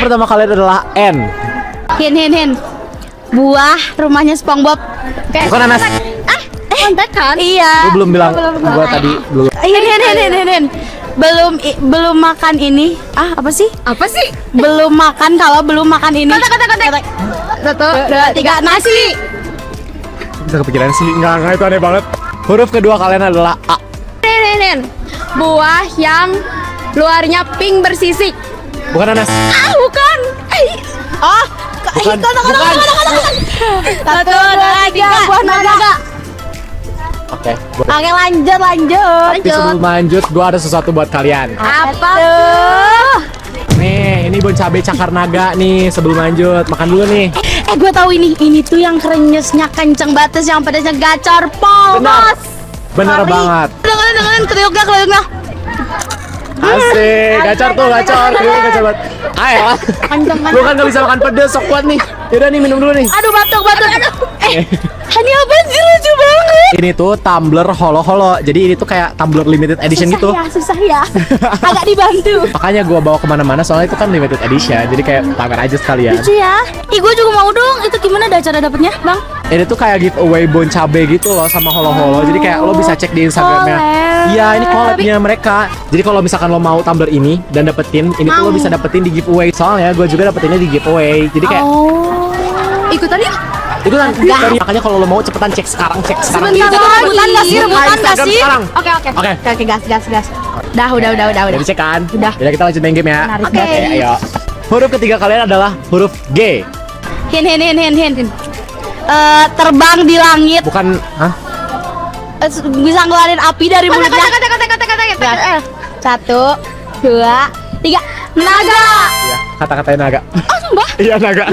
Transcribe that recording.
pertama kalian adalah N. Hin. Buah rumahnya SpongeBob. Bukan nanas. Kontekan? Iya. Lu belum bilang gua tadi belum. Hin. Belum makan ini. Apa sih? Belum makan kalau belum makan ini. Kontek. 1, 2, 3 nasi. Bisa kepikiran sih. Enggak itu aneh banget. Huruf kedua kalian adalah A. Hin. Buah yang luarnya pink bersisik. Bukan nanas. Bukan. Bukan. 1, 2, 3 buah naga. Oke. Oke, lanjut. Tapi sebelum lanjut, gua ada sesuatu buat kalian. Apa tuh? Nih, ini bon cabe cakar naga nih. Sebelum lanjut, makan dulu nih. Gue tahu ini tuh yang krenyesnya kenceng batas, yang pedasnya gacor pol. Benar. Bos. Bener Sorry. banget. Dengerin kriuknya. Asik, gacor tuh, gacor banget. Ayo, Kenceng. lu kan gak bisa makan pedes, sok kuat nih. Yaudah nih, minum dulu nih. Aduh, batuk. Ini apa sih, lucu banget. Ini tuh tumbler holo-holo. Jadi ini tuh kayak tumbler limited edition gitu. Susah ya. Agak dibantu. Makanya gua bawa kemana-mana soalnya itu kan limited edition. Jadi kayak pamer aja sekalian. Lucu ya. Gue juga mau dong. Itu gimana ada cara dapetnya, Bang? Ini tuh kayak giveaway bon cabe gitu loh sama holo-holo. Jadi kayak lo bisa cek di Instagramnya. Collab. Iya, ini collabnya mereka. Jadi kalau misalkan lo mau tumbler ini dan dapetin, ini tuh lo bisa dapetin di giveaway. Soalnya gue juga dapetinnya di giveaway. Jadi kayak Ikutan yuk. ikutan. Makanya kalau lo mau cepetan cek sekarang. Sebentar, rebutan nggak sih? Instagram sekarang. Oke. Oke, gas. Udah. Udah dicek kan? Udah. Udah kita lanjut main game ya. Menarik Oke, banget. ayo. Huruf ketiga kalian adalah huruf G. Hin. Terbang di langit. Bukan, hah? Bisa ngeluarin api dari mulutnya. Kata. 1, 2, 3. Naga. Iya, kata-katain naga. Oh, sumpah? Iya, naga.